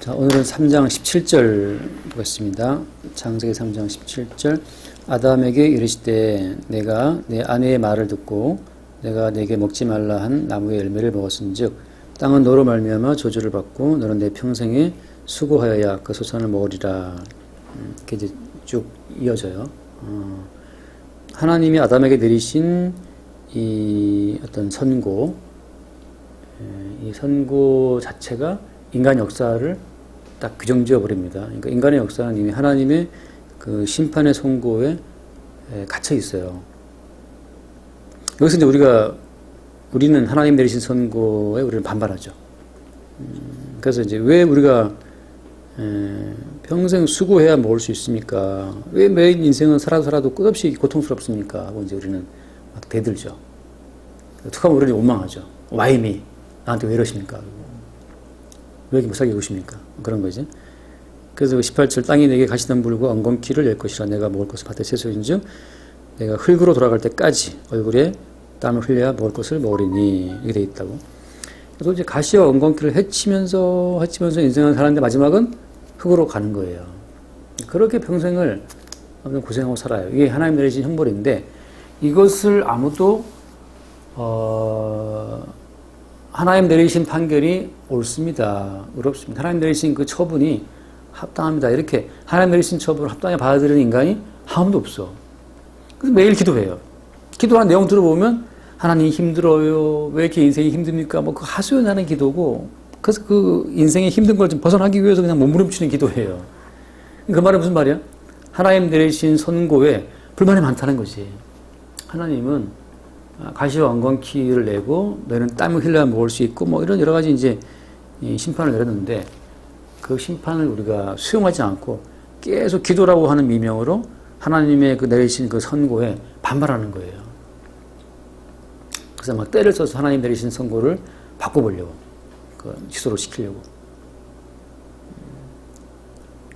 자, 오늘은 3장 17절 보겠습니다. 창세기 3장 17절. 아담에게 이르시되 내가 내 아내의 말을 듣고 내가 내게 먹지 말라 한 나무의 열매를 먹었은즉 땅은 너로 말미암아 저주를 받고 너는 내 평생에 수고하여야 그 소산을 먹으리라. 이렇게 이제 쭉 이어져요. 하나님이 아담에게 내리신 이 어떤 선고, 이 선고 자체가 인간 역사를 딱 규정지어 버립니다. 그러니까 인간의 역사는 이미 하나님의 그 심판의 선고에 갇혀 있어요. 여기서 이제 우리는 하나님 내리신 선고에 우리는 반발하죠. 그래서 이제 왜 우리가 평생 수고해야 먹을 수 있습니까? 왜 매일 인생은 살아도 끝없이 고통스럽습니까? 하고 이제 우리는 막 대들죠. 어떡하면 우리는 원망하죠. Why me? 나한테 왜 이러십니까? 왜 이렇게 못 살게 구십니까? 그런 거지. 그래서 18절 땅이 내게 가시던 물과 엉겅퀴를 낼 것이라 내가 먹을 것을 밭에 채소인즉 내가 흙으로 돌아갈 때까지 얼굴에 땀을 흘려야 먹을 것을 먹으리니 이렇게 돼 있다고. 그래서 이제 가시와 엉겅퀴를 헤치면서 인생을 사는데 마지막은 흙으로 가는 거예요. 그렇게 평생을 아무튼 고생하고 살아요. 이게 하나님 내리신 형벌인데 이것을 아무도 하나님 내리신 판결이 옳습니다. 의롭습니다. 하나님 내리신 그 처분이 합당합니다. 이렇게 하나님 내리신 처분을 합당히 받아들이는 인간이 아무도 없어. 그래서 매일 기도해요. 기도하는 내용 들어보면 하나님 힘들어요. 왜 이렇게 인생이 힘듭니까? 뭐 그 하소연하는 기도고 그래서 그 인생의 힘든 걸 좀 벗어나기 위해서 그냥 몸부림치는 기도예요. 그 말은 무슨 말이야? 하나님 내리신 선고에 불만이 많다는 거지. 하나님은 가시와 엉겅퀴를 내고 너는 땀을 흘려야 먹을 수 있고 뭐 이런 여러 가지 이제 심판을 내렸는데 그 심판을 우리가 수용하지 않고 계속 기도라고 하는 미명으로 하나님의 그 내리신 그 선고에 반발하는 거예요. 그래서 막 때를 써서 하나님 내리신 선고를 바꿔보려고 그 취소를 시키려고.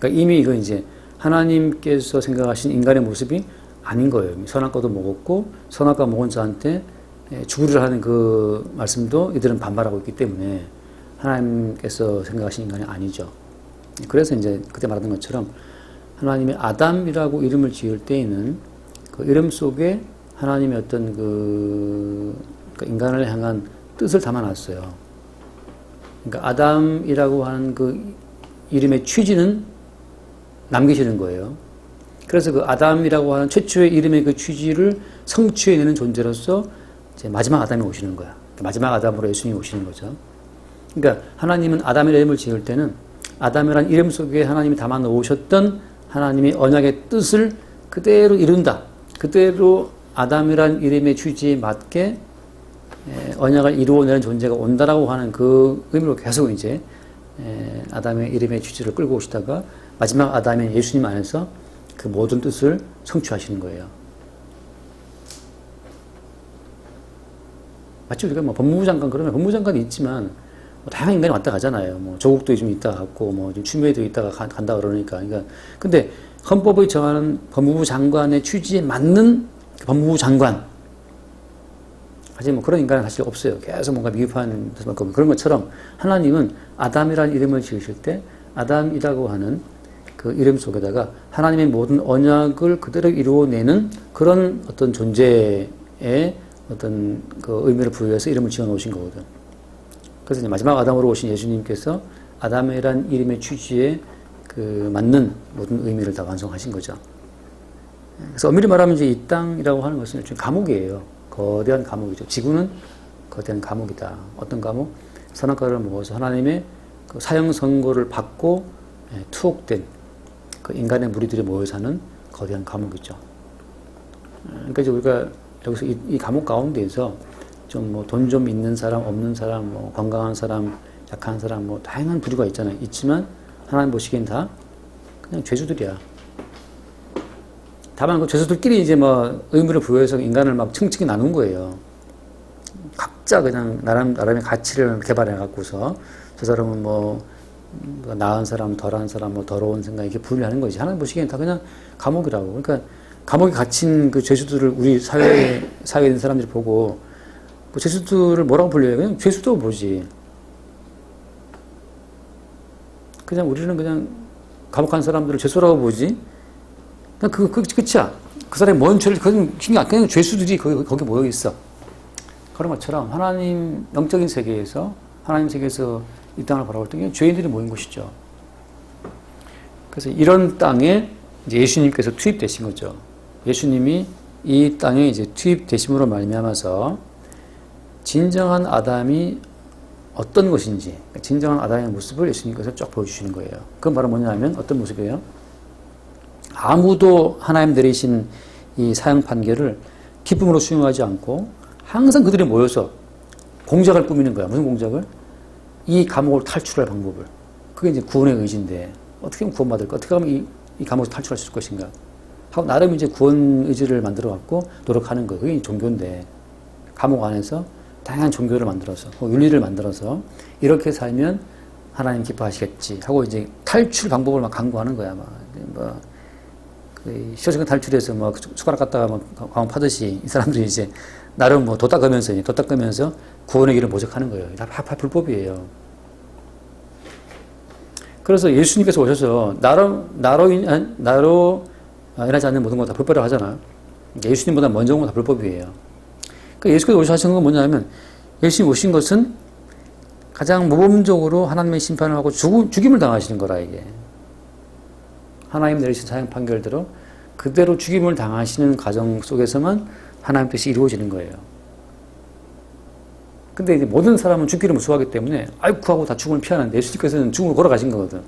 그러니까 이미 이거 이제 하나님께서 생각하신 인간의 모습이 아닌 거예요. 선악과도 먹었고 선악과 먹은 자한테 죽으리라 하는 그 말씀도 이들은 반발하고 있기 때문에 하나님께서 생각하신 인간이 아니죠. 그래서 이제 그때 말했던 것처럼 하나님이 아담이라고 이름을 지을 때에는 그 이름 속에 하나님의 어떤 그 인간을 향한 뜻을 담아놨어요. 그러니까 아담이라고 하는 그 이름의 취지는 남기시는 거예요. 그래서 그 아담이라고 하는 최초의 이름의 그 취지를 성취해내는 존재로서 이제 마지막 아담이 오시는 거야. 마지막 아담으로 예수님이 오시는 거죠. 그러니까 하나님은 아담이라는 이름을 지을 때는 아담이라는 이름 속에 하나님이 담아 놓으셨던 하나님의 언약의 뜻을 그대로 이룬다. 그대로 아담이라는 이름의 취지에 맞게 언약을 이루어내는 존재가 온다라고 하는 그 의미로 계속 이제 아담의 이름의 취지를 끌고 오시다가 마지막 아담인 예수님 안에서 그 모든 뜻을 성취하시는 거예요. 마치 우리가 뭐 법무부 장관 그러면 법무부 장관이 있지만 뭐 다양한 인간이 왔다 가잖아요. 뭐 조국도 좀 있다가 갔고 뭐 추미애도 있다가 간다 그러니까. 근데 헌법이 정하는 법무부 장관의 취지에 맞는 법무부 장관. 하지만 뭐 그런 인간은 사실 없어요. 계속 뭔가 미흡한 그런 것처럼 하나님은 아담이라는 이름을 지으실 때 아담이라고 하는 그 이름 속에다가 하나님의 모든 언약을 그대로 이루어내는 그런 어떤 존재의 어떤 그 의미를 부여해서 이름을 지어 놓으신 거거든. 그래서 이제 마지막 아담으로 오신 예수님께서 아담이란 이름의 취지에 그 맞는 모든 의미를 다 완성하신 거죠. 그래서 엄밀히 말하면 이제 이 땅이라고 하는 것은 일종의 감옥이에요. 거대한 감옥이죠. 지구는 거대한 감옥이다. 어떤 감옥? 선악과를 먹어서 하나님의 그 사형 선고를 받고 투옥된 그 인간의 무리들이 모여 사는 거대한 감옥이죠. 그러니까 이제 우리가 여기서 이 감옥 가운데에서 좀 뭐 돈 좀 있는 사람, 없는 사람, 뭐 건강한 사람, 약한 사람, 뭐 다양한 부류가 있잖아요. 있지만 하나님 보시기엔 다 그냥 죄수들이야. 다만 그 죄수들끼리 이제 뭐 의무를 부여해서 인간을 막 층층이 나눈 거예요. 각자 그냥 나름의 가치를 개발해 갖고서 저 사람은 뭐 나은 사람, 덜한 사람, 뭐 더러운 생각 이렇게 분류하는 거지. 하나님 보시기엔 다 그냥 감옥이라고. 그러니까 감옥에 갇힌 그 죄수들을 우리 사회에 있는 사람들이 보고 뭐 죄수들을 뭐라고 불려요? 그냥 죄수도 뭐지. 그냥 우리는 그냥 감옥 간 사람들을 죄수라고 보지. 그냥 끝이야. 그 사람이 뭔 죄를, 그냥 죄수들이 거기 모여 있어. 그런 것처럼 하나님 영적인 세계에서, 하나님 세계에서 이 땅을 바라볼 때 죄인들이 모인 곳이죠. 그래서 이런 땅에 이제 예수님께서 투입되신 거죠. 예수님이 이 땅에 이제 투입되심으로 말미암아서 진정한 아담이 어떤 것인지, 진정한 아담의 모습을 예수님께서 쫙 보여주시는 거예요. 그건 바로 뭐냐면 어떤 모습이에요? 아무도 하나님 내리신 이 사형 판결을 기쁨으로 수용하지 않고 항상 그들이 모여서 공작을 꾸미는 거야. 무슨 공작을? 이 감옥을 탈출할 방법을. 그게 이제 구원의 의지인데 어떻게 하면 구원받을까? 어떻게 하면 이 감옥에서 탈출할 수 있을 것인가? 하고 나름 이제 구원 의지를 만들어 갖고 노력하는 거예요. 그게 종교인데 감옥 안에서 다양한 종교를 만들어서 윤리를 만들어서 이렇게 살면 하나님 기뻐하시겠지 하고 이제 탈출 방법을 막 강구하는 거야. 막 쇼생강 탈출해서 뭐 숟가락 갖다가 막 광 파듯이 이 사람들이 이제 나름 뭐 도 닦으면서 구원의 길을 모색하는 거예요. 다 불법이에요. 그래서 예수님께서 오셔서 나로 인하지 않는 모든 거 다 불법이라고 하잖아. 예수님보다 먼저 온 건 다 불법이에요. 그러니까 예수께서 오셔신 건 뭐냐면 예수님 오신 것은 가장 모범적으로 하나님의 심판을 하고 죽임을 당하시는 거라 이게. 하나님 내리신 사형 판결대로 그대로 죽임을 당하시는 과정 속에서만 하나님 뜻이 이루어지는 거예요. 근데 이제 모든 사람은 죽기를 무서워하기 때문에 아이쿠 하고 다 죽음을 피하는데 예수님께서는 죽음을 걸어가신 거거든.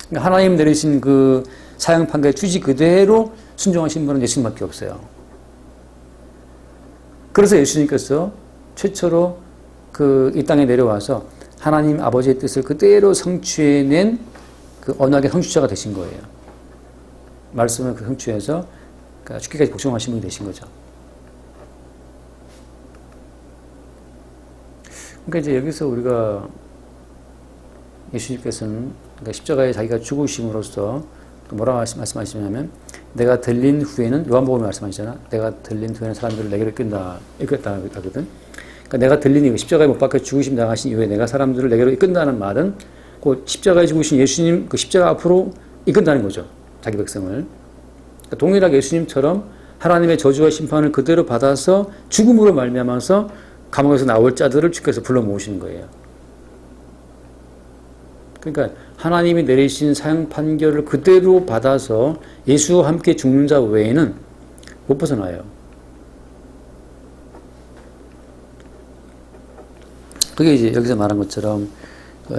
그러니까 하나님 내리신 그 사형 판결의 취지 그대로 순종하신 분은 예수님밖에 없어요. 그래서 예수님께서 최초로 이 땅에 내려와서 하나님 아버지의 뜻을 그대로 성취해낸 그 언약의 성취자가 되신 거예요. 말씀을 그 성취해서 죽기까지 복종하신 분이 되신 거죠. 그러니까 이제 여기서 우리가 예수님께서는 그러니까 십자가에 자기가 죽으심으로써 뭐라고 말씀하시냐면 내가 들린 후에는 요한복음에 말씀하시잖아. 내가 들린 후에는 사람들을 내게로 이끈다 하거든. 그러니까 내가 들린 십자가에 못 박혀 죽으심 당하신 이후에 내가 사람들을 내게로 이끈다는 말은 그 십자가에 죽으신 예수님 그 십자가 앞으로 이끈다는 거죠. 자기 백성을. 그러니까 동일하게 예수님처럼 하나님의 저주와 심판을 그대로 받아서 죽음으로 말미암아서 감옥에서 나올 자들을 주께서 불러 모으시는 거예요. 그러니까 하나님이 내리신 사형 판결을 그대로 받아서 예수와 함께 죽는 자 외에는 못 벗어나요. 그게 이제 여기서 말한 것처럼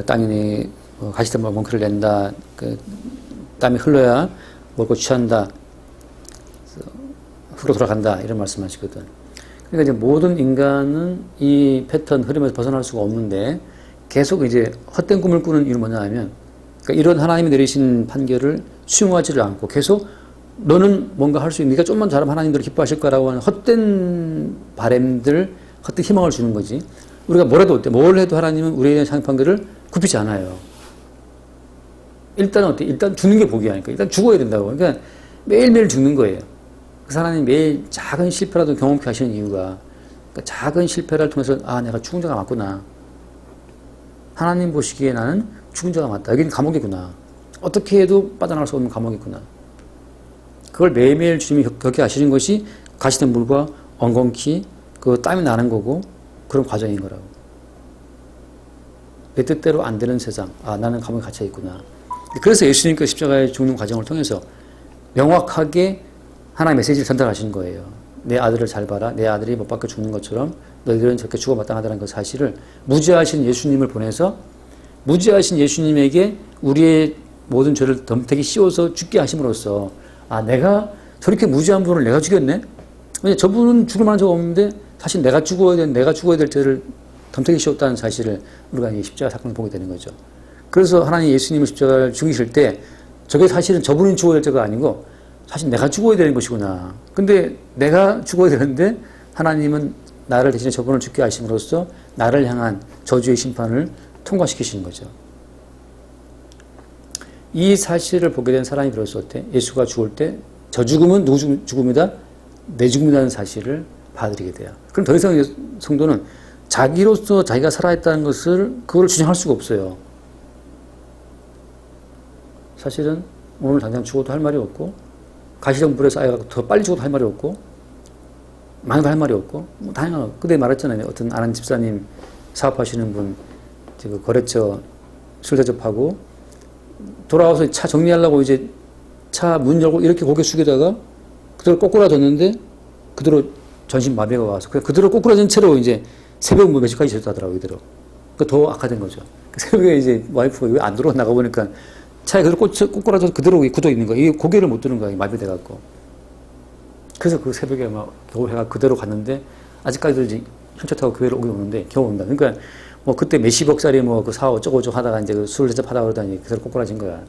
땅이 가시덤불 멍크를 낸다. 땀이 흘러야 먹고 취한다. 흙으로 돌아간다. 이런 말씀하시거든. 그러니까 이제 모든 인간은 이 패턴 흐름에서 벗어날 수가 없는데 계속 이제 헛된 꿈을 꾸는 이유는 뭐냐 하면 그러니까 이런 하나님이 내리신 판결을 수용하지를 않고 계속 너는 뭔가 할 수 있는 네가 좀만 잘하면 하나님들이 기뻐하실 거라고 하는 헛된 바램들, 헛된 희망을 주는 거지. 우리가 뭘 해도 하나님은 우리의 사형 판결을 굽히지 않아요. 일단 일단 죽는 게 복이야. 그러니까 일단 죽어야 된다고. 그러니까 매일매일 죽는 거예요. 그 사람이 매일 작은 실패라도 경험케 하시는 이유가 그러니까 작은 실패를 통해서 내가 죽은 자가 맞구나. 하나님 보시기에 나는 죽은 자가 맞다. 여기는 감옥이구나. 어떻게 해도 빠져나갈 수 없는 감옥이구나. 그걸 매일매일 주님이 겪게 하시는 것이 가시된 물과 엉겅퀴 그 땀이 나는 거고 그런 과정인 거라고. 내 뜻대로 안 되는 세상. 나는 감옥에 갇혀 있구나. 그래서 예수님께서 십자가에 죽는 과정을 통해서 명확하게 하나의 메시지를 전달하신 거예요. 내 아들을 잘 봐라. 내 아들이 못 박혀 죽는 것처럼 너희들은 저렇게 죽어 마땅하다는 그 사실을 무죄하신 예수님을 보내서 무죄하신 예수님에게 우리의 모든 죄를 덤태기 씌워서 죽게 하심으로써 내가 저렇게 무죄한 분을 내가 죽였네? 왜냐 저분은 죽을 만한 적 없는데 사실 내가 죽어야 될 죄를 덤태기 씌웠다는 사실을 우리가 이 십자가 사건을 보게 되는 거죠. 그래서 하나님 예수님을 십자가를 죽이실 때 저게 사실은 저분이 죽어야 될 죄가 아니고 사실 내가 죽어야 되는 것이구나. 근데 내가 죽어야 되는데 하나님은 나를 대신에 저분을 죽게 하심으로써 나를 향한 저주의 심판을 통과시키시는 거죠. 이 사실을 보게 된 사람이 비로소 어때? 예수가 죽을 때 저 죽음은 누구 죽음이다? 내 죽음이라는 사실을 받아들이게 돼요. 그럼 더 이상 성도는 자기로서 자기가 살아있다는 것을 그걸 주장할 수가 없어요. 사실은 오늘 당장 죽어도 할 말이 없고, 가시덤불에 쌓여가지고 더 빨리 죽어도 할 말이 없고, 망해도 할 말이 없고, 뭐 다양한, 그때 말했잖아요. 어떤 아는 집사님 사업하시는 분, 그 거래처 술 대접하고, 돌아와서 차 정리하려고 이제 차 문 열고 이렇게 고개 숙이다가 그대로 꼬꾸라졌는데 그대로 전신마비가 와서 그대로 꼬꾸라진 채로 이제 새벽 몇 시까지 있었다더라고요, 이대로. 더 악화된 거죠. 새벽에 이제 와이프가 왜 안 들어와 나가 보니까 차에 그대로 꼬꾸라져서 그대로 굳어 있는 거예요. 이게 고개를 못 드는 거예요, 마비돼갖고. 그래서 그 새벽에 막 겨우 해가 그대로 갔는데 아직까지도 이제 현차 타고 교회를 오긴 오는데 겨우 온다. 그러니까 뭐 그때 몇십억짜리 뭐 그 사업 어쩌고저쩌고 하다가 이제 그 술 대접하다가 그러다니 그대로 꼬꾸라진 거야.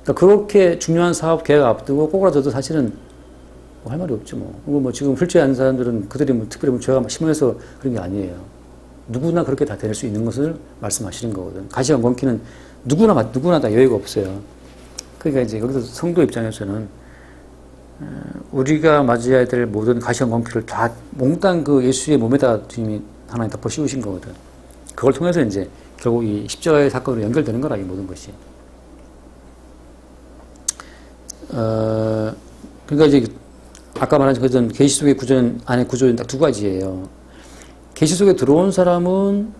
그러니까 그렇게 중요한 사업 계획 앞두고 꼬꾸라져도 사실은 뭐 할 말이 없죠 뭐. 뭐 지금 훌죄한 사람들은 그들이 뭐 특별히 뭐 죄가 심해서 그런 게 아니에요. 누구나 그렇게 다 될 수 있는 것을 말씀하시는 거거든. 가시가 엉키는 누구나 다 여유가 없어요. 그러니까 이제 여기서 성도 입장에서는 우리가 맞이해야 될 모든 가시와 엉키를 다 몽땅 그 예수의 몸에다 주님이 하나님 덮어 씌우신 거거든. 그걸 통해서 이제 결국 이 십자가의 사건으로 연결되는 거라, 이 모든 것이. 그러니까 이제 아까 말한 그전 계시 속의 구전 안에 구조는 딱 두 가지예요. 계시 속에 들어온 사람은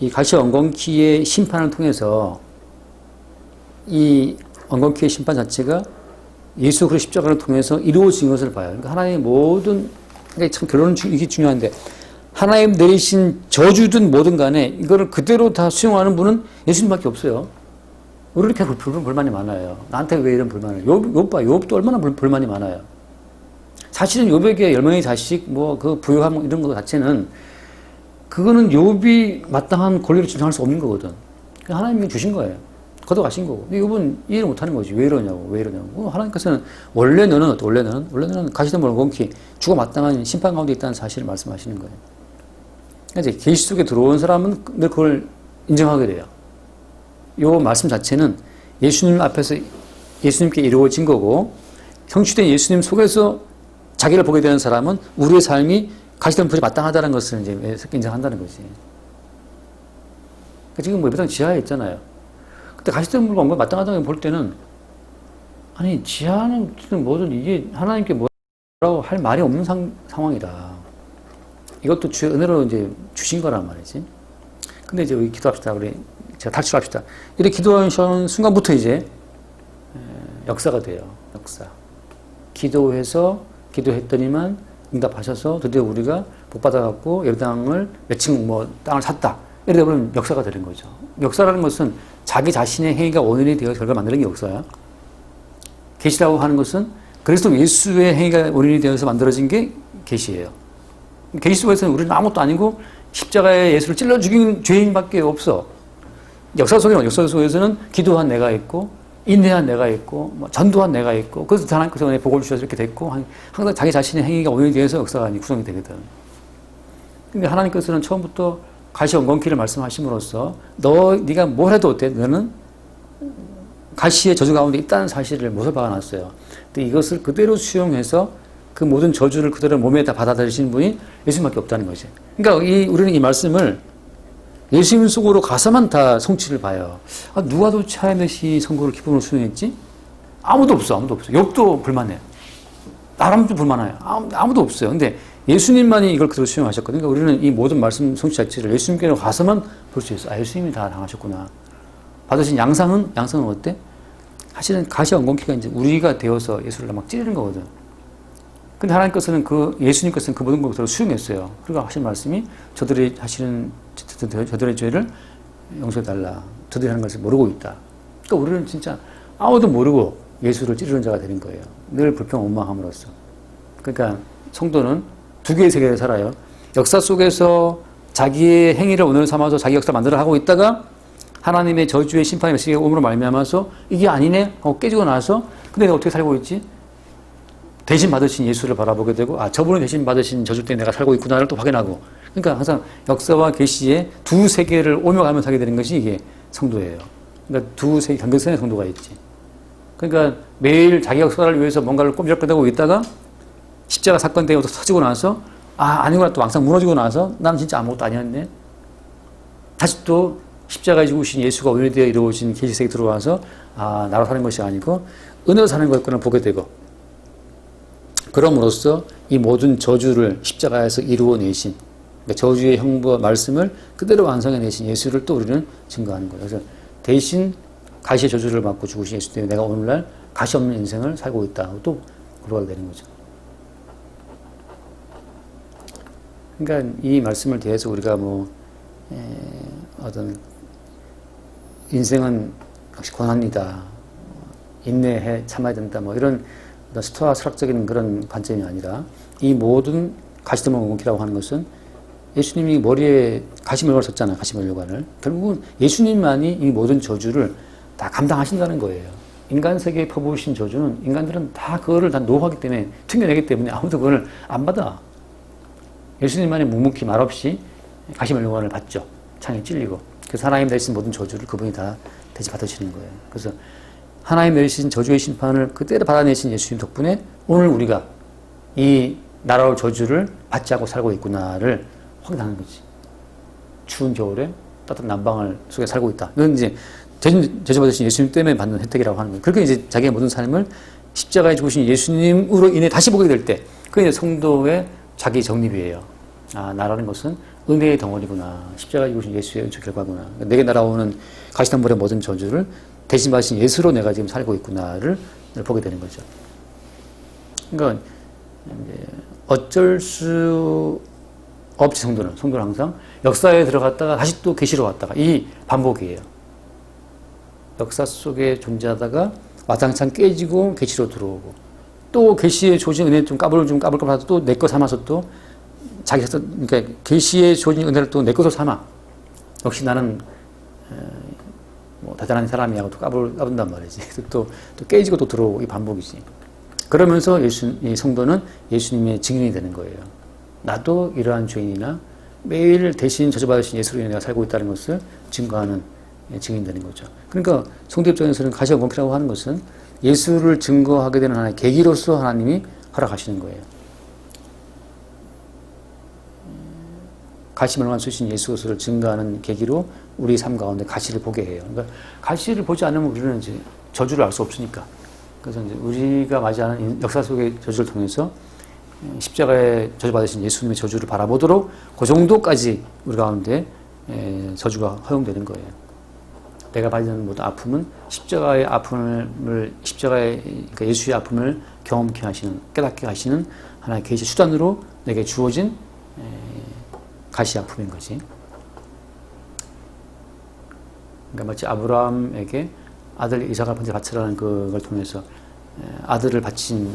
이 가시 엉겅퀴의 심판을 통해서 이 엉겅퀴의 심판 자체가 예수 그리스도 십자가를 통해서 이루어진 것을 봐요. 그러니까 하나님의 모든, 그러니까 참 결론은 이게 중요한데, 하나님 내리신 저주든 뭐든 간에 이거를 그대로 다 수용하는 분은 예수님밖에 없어요. 우리 이렇게 불만이 많아요. 나한테 왜 이런 불만을. 욥도 얼마나 불만이 많아요. 사실은 욥에게 10명의 자식, 뭐 그 부유함 이런 거 자체는 그거는 욥이 마땅한 권리를 주장할 수 없는 거거든. 하나님이 주신 거예요. 걷어가신 거고. 근데 욥은 이해를 못하는 거지. 왜 이러냐고. 하나님께서는 원래 너는 가시덤불 엉겅퀴 죽어 마땅한 심판 가운데 있다는 사실을 말씀하시는 거예요. 그러니까 이제 계시 속에 들어온 사람은 늘 그걸 인정하게 돼요. 이 말씀 자체는 예수님 앞에서 예수님께 이루어진 거고, 성취된 예수님 속에서 자기를 보게 되는 사람은 우리의 삶이 가시덤불이 마땅하다는 것을 이제 인정한다는 거지. 그러니까 지금 뭐 예배당 지하에 있잖아요. 근데 가시덤불과 뭔가 마땅하다고 볼 때는, 아니, 지하는 뭐든 이게 하나님께 뭐라고 할 말이 없는 상황이다. 이것도 주의 은혜로 이제 주신 거란 말이지. 근데 이제 우리 기도합시다. 제가 탈출합시다. 이렇게 기도하는 순간부터 이제 역사가 돼요. 역사. 기도했더니만 응답하셔서 드디어 우리가 복받아갖고 예배당을 몇 층 뭐 땅을 샀다. 이러다 보면 역사가 되는 거죠. 역사라는 것은 자기 자신의 행위가 원인이 되어 결과를 만드는 게 역사야. 계시라고 하는 것은 그리스도 예수의 행위가 원인이 되어서 만들어진 게 계시예요. 계시 속에서는 우리는 아무것도 아니고 십자가에 예수를 찔러 죽인 죄인밖에 없어. 역사 속에서는 기도한 내가 있고, 인내한 내가 있고, 전도한 내가 있고, 그래서 하나님께서 복을 주셔서 이렇게 됐고, 항상 자기 자신의 행위가 원인이 되어서 역사가 구성이 되거든. 근데 하나님께서는 처음부터 가시 엉겅퀴를 말씀하심으로써 네가 뭘 해도 어때? 너는 가시의 저주 가운데 있다는 사실을 못을 박아놨어요. 근데 이것을 그대로 수용해서 그 모든 저주를 그대로 몸에 다 받아들이시는 분이 예수님밖에 없다는 거지. 그러니까 우리는 이 말씀을 예수님 속으로 가서만 다 성취를 봐요. 누가 도대체 하야메시 선고를 기쁨으로 수용했지? 아무도 없어. 욥도 불만해. 나람도 불만해요. 아무도 없어요. 근데 예수님만이 이걸 그대로 수용하셨거든요. 그러니까 우리는 이 모든 말씀 성취 자체를 예수님께로 가서만 볼 수 있어. 예수님이 다 당하셨구나. 받으신 양상은 어때? 사실은 가시 엉겅퀴가 이제 우리가 되어서 예수를 막 찌르는 거거든. 근데 하나님께서는 예수님께서는 그 모든 걸 그대로 수용했어요. 그리고 하신 말씀이 저들의 죄를 용서해달라. 저들이 하는 것을 모르고 있다. 그러니까 우리는 진짜 아무도 모르고 예수를 찌르는 자가 되는 거예요. 늘 불평원망함으로써. 그러니까 성도는 두 개의 세계를 살아요. 역사 속에서 자기의 행위를 원인으로 삼아서 자기 역사를 만들어 하고 있다가 하나님의 저주의 심판의 메시지가 오므로 말미암아서 이게 아니네 하고 깨지고 나서 근데 내가 어떻게 살고 있지? 대신 받으신 예수를 바라보게 되고 저분이 대신 받으신 저주 때문에 내가 살고 있구나를 또 확인하고, 그러니까 항상 역사와 계시의 두 세계를 오며가면서 살게 되는 것이 이게 성도예요. 그러니까 두 세계 경계선의 성도가 있지. 그러니까 매일 자기 역사를 위해서 뭔가를 꼼지락거리고 있다가 십자가 사건 때문에 터지고 나서 아니구나 또 왕상 무너지고 나서 나는 진짜 아무것도 아니었네. 다시 또 십자가에 죽으신 예수가 은혜 되어 이루어진 계시색에 들어와서 나로 사는 것이 아니고 은혜로 사는 것을 보게 되고, 그럼으로써 이 모든 저주를 십자가에서 이루어내신, 그러니까 저주의 형벌 말씀을 그대로 완성해내신 예수를 또 우리는 증거하는 거예요. 그래서 대신 가시의 저주를 받고 죽으신 예수 때문에 내가 오늘날 가시 없는 인생을 살고 있다고 또 고백하게 되는 거죠. 그러니까 이 말씀을 대해서 우리가 어떤 인생은 역시 고난이다, 인내해 참아야 된다, 이런 스토아 철학적인 그런 관점이 아니라, 이 모든 가시덤을 옮기라고 하는 것은 예수님이 머리에 가시멜관을 썼잖아요. 가시멜관을. 결국은 예수님만이 이 모든 저주를 다 감당하신다는 거예요. 인간 세계에 퍼부으신 저주는 인간들은 다 그거를 다 노하기 때문에, 튕겨내기 때문에 아무도 그걸 안 받아. 예수님만이 묵묵히 말없이 가시멜관을 받죠. 창에 찔리고. 그래서 하나님 내리신 모든 저주를 그분이 다 대신 받으시는 거예요. 그래서 하나님 내리신 저주의 심판을 그대로 받아내신 예수님 덕분에 오늘 우리가 이 나라의 저주를 받지 않고 살고 있구나를 확인하는 거지. 추운 겨울에 따뜻한 난방을 속에 살고 있다. 이건 이제 저주받으신 예수님 때문에 받는 혜택이라고 하는 거예요. 그렇게 이제 자기의 모든 삶을 십자가에 죽으신 예수님으로 인해 다시 보게 될 때, 그게 이제 성도의 자기 정립이에요. 나라는 것은 은혜의 덩어리구나. 십자가에 죽으신 예수의 은총 결과구나. 내게 날아오는 가시덤불의 모든 저주를 대신 받으신 예수로 내가 지금 살고 있구나를 보게 되는 거죠. 그러니까 어쩔 수 없지. 성도는 항상 역사에 들어갔다가 다시 또 계시로 왔다가 이 반복이에요. 역사 속에 존재하다가 와장창 깨지고 계시로 들어오고, 또 계시의 조진 은혜 좀 까불까불하다 또 내 거 삼아서 또 자기 그러니까 계시의 조진 은혜를 또 내 것으로 삼아. 역시 나는 대단한 사람이라고 또 까분단 말이지. 또 깨지고 또 들어오고, 이 반복이지. 그러면서 이 성도는 예수님의 증인이 되는 거예요. 나도 이러한 죄인이나 매일 대신 저주받으신 예수로 인해 내가 살고 있다는 것을 증거하는 증인이 되는 거죠. 그러니까 성도 입장에서는 가시와 원피라고 하는 것은 예수를 증거하게 되는 하나의 계기로서 하나님이 허락하시는 거예요. 가시멜관 쓰신 예수를 증거하는 계기로 우리 삶 가운데 가시를 보게 해요. 그러니까 가시를 보지 않으면 우리는 이제 저주를 알 수 없으니까. 그래서 이제 우리가 맞이하는 역사 속의 저주를 통해서 십자가에 저주받으신 예수님의 저주를 바라보도록 그 정도까지 우리 가운데 저주가 허용되는 거예요. 내가 받는 모든 아픔은 십자가의 아픔을, 그러니까 예수의 아픔을 경험케 하시는, 깨닫게 하시는 하나의 계시 수단으로 내게 주어진 가시 아픔인 거지. 그러니까 마치 아브라함에게 아들 이삭을 번제 바치라는 그걸 통해서 아들을 바친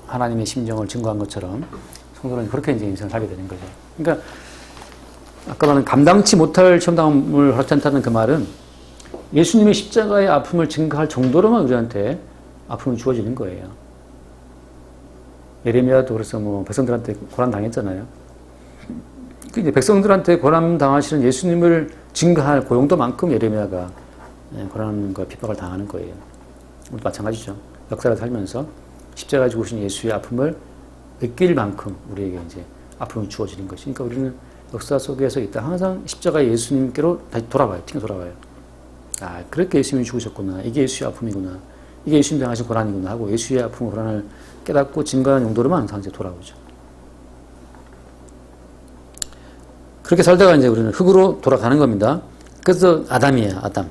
하나님의 심정을 증거한 것처럼 성도는 그렇게 이제 인생을 살게 되는 거죠. 그러니까 아까 말한 감당치 못할 시험당함을 허락한다는 그 말은 예수님의 십자가의 아픔을 증거할 정도로만 우리한테 아픔이 주어지는 거예요. 예레미야도 그래서 백성들한테 고난 당했잖아요. 이제 백성들한테 고난 당하시는 예수님을 증거할 그 정도만큼 예레미야가 고난과 핍박을 당하는 거예요. 우리도 마찬가지죠. 역사를 살면서 십자가에 죽으신 예수의 아픔을 느낄 만큼 우리에게 이제 아픔이 주어지는 것이. 그러니까 우리는 역사 속에서 있다 항상 십자가의 예수님께로 다시 돌아와요. 튕겨 돌아와요. 그렇게 예수님이 죽으셨구나. 이게 예수의 아픔이구나. 이게 예수님 당하신 고난이구나 하고 예수의 아픔, 고난을 깨닫고 증거하는 용도로만 항상 이제 돌아오죠. 그렇게 살다가 이제 우리는 흙으로 돌아가는 겁니다. 그래서 아담이에요. 아담.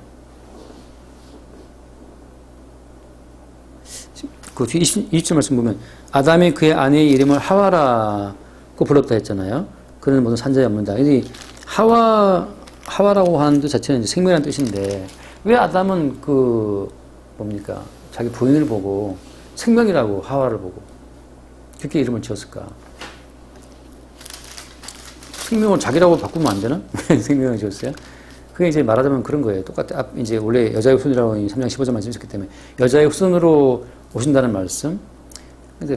그 뒤 20절 말씀 보면 아담이 그의 아내의 이름을 하와라고 불렀다 했잖아요. 그는 모든 산자에 없는다. 이 하와라고 하는 뜻 자체는 이제 생명이라는 뜻인데 왜 아담은 자기 부인을 보고 생명이라고 하와를 보고 그렇게 이름을 지었을까? 생명을 자기라고 바꾸면 안 되나? 생명을 지었어요? 그게 이제 말하자면 그런 거예요. 똑같아. 이제 원래 여자의 후손이라고 3장 15절 말씀 있었기 때문에 여자의 후손으로 오신다는 말씀. 근데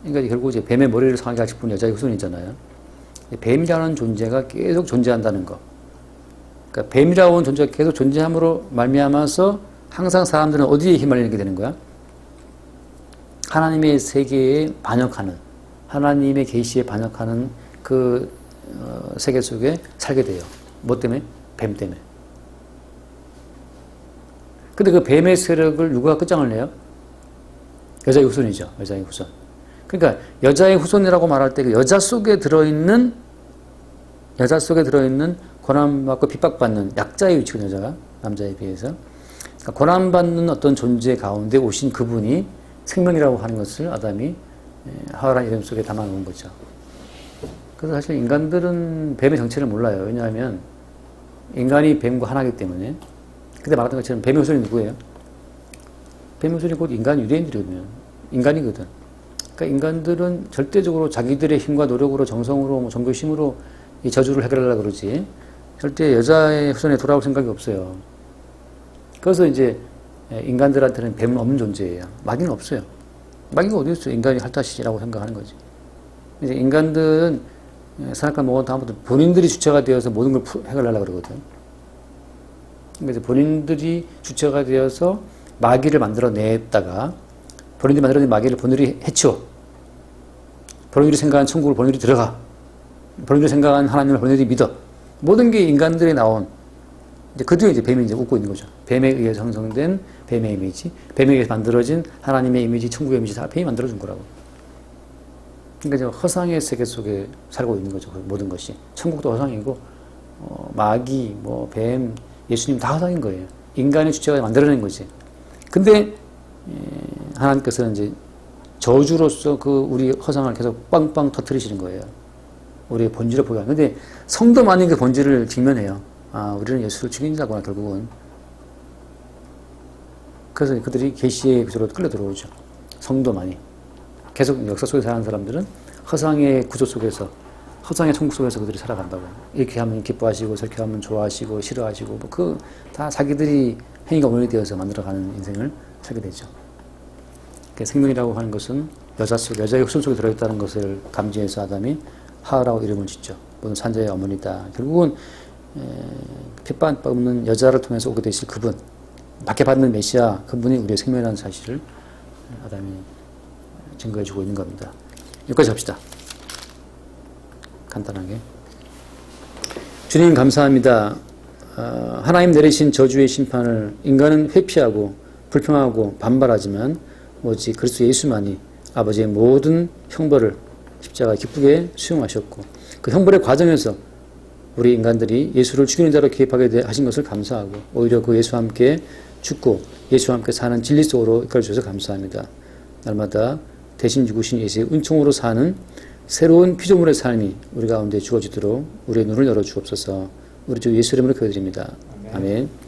그러니까 결국 이제 뱀의 머리를 상하게 하실 분이 여자의 후손이잖아요. 뱀이라는 존재가 계속 존재한다는 거. 그러니까 뱀이라고 하는 존재가 계속 존재함으로 말미암아서 항상 사람들은 어디에 휘말리게 되는 거야? 하나님의 세계에 반역하는, 하나님의 계시에 반역하는 그 세계 속에 살게 돼요. 뭐 때문에? 뱀 때문에. 근데 그 뱀의 세력을 누가 끝장을 내요? 여자의 후손이죠. 여자의 후손. 그러니까 여자의 후손이라고 말할 때 그 여자 속에 들어있는 고난받고 핍박받는 약자의 위치거든요. 여자가 남자에 비해서. 그러니까 고난받는 어떤 존재 가운데 오신 그분이 생명이라고 하는 것을 아담이 하와라는 이름 속에 담아놓은 거죠. 그래서 사실 인간들은 뱀의 정체를 몰라요. 왜냐하면 인간이 뱀과 하나이기 때문에. 그때 말했던 것처럼 뱀의 후손이 누구예요? 뱀의 후손이 곧 인간 유대인들이거든요. 인간이거든. 그러니까 인간들은 절대적으로 자기들의 힘과 노력으로 정성으로 뭐 종교심으로 이 저주를 해결하려고 그러지 절대 여자의 후손에 돌아올 생각이 없어요. 그래서 이제 인간들한테는 뱀은 없는 존재예요. 마귀는 없어요. 마귀가 어디 있어요? 인간이 핥아시라고 생각하는 거지. 이제 인간들은 선악과 모든 다음부터 본인들이 주체가 되어서 모든 걸 해결하려고 그러거든. 그래서 본인들이 주체가 되어서 마귀를 만들어냈다가 본인들이 만들어낸 마귀를 본인들이 해치워. 본인들이 생각한 천국을 본인들이 들어가. 본인들이 생각한 하나님을 본인들이 믿어. 모든 게 인간들이 나온 이제 그 뒤에 이제 뱀이 이제 웃고 있는 거죠. 뱀에 의해서 형성된 뱀의 이미지, 뱀에 의해서 만들어진 하나님의 이미지, 천국의 이미지 다 뱀이 만들어준 거라고. 그러니까 이제 허상의 세계 속에 살고 있는 거죠. 모든 것이. 천국도 허상이고, 마귀, 뭐 뱀, 예수님 다 허상인 거예요. 인간의 주체가 만들어낸 거지. 근데 하나님께서는 이제 저주로서 그 우리 허상을 계속 빵빵 터뜨리시는 거예요. 우리의 본질을 보게 하는. 근데 성도만이 그 본질을 직면해요. 아, 우리는 예수를 죽인다구나, 결국은. 그래서 그들이 계시의 구조로 끌려 들어오죠. 성도만이. 계속 역사 속에 사는 사람들은 허상의 구조 속에서, 허상의 천국 속에서 그들이 살아간다고. 이렇게 하면 기뻐하시고, 저렇게 하면 좋아하시고, 싫어하시고, 뭐 다 자기들이 행위가 원이 되어서 만들어가는 인생을 살게 되죠. 생명이라고 하는 것은 여자의 후손 속에 들어있다는 것을 감지해서 아담이 하와라고 이름을 짓죠. 모든 산자의 어머니다. 결국은 핍박받는 여자를 통해서 오게 되실 그분, 박해받는 메시아, 그분이 우리의 생명이라는 사실을 아담이 증거해주고 있는 겁니다. 여기까지 합시다. 간단하게. 주님 감사합니다. 하나님 내리신 저주의 심판을 인간은 회피하고 불평하고 반발하지만 오직 그리스도 예수만이 아버지의 모든 형벌을 십자가에 기쁘게 수용하셨고 그 형벌의 과정에서 우리 인간들이 예수를 죽이는 자로 개입하게 하신 것을 감사하고 오히려 그 예수와 함께 죽고 예수와 함께 사는 진리 속으로 이끌어주셔서 감사합니다. 날마다 대신 죽으신 예수의 은총으로 사는 새로운 피조물의 삶이 우리 가운데 주어지도록 우리의 눈을 열어주옵소서. 우리 주 예수 이름으로 기도드립니다. 아멘.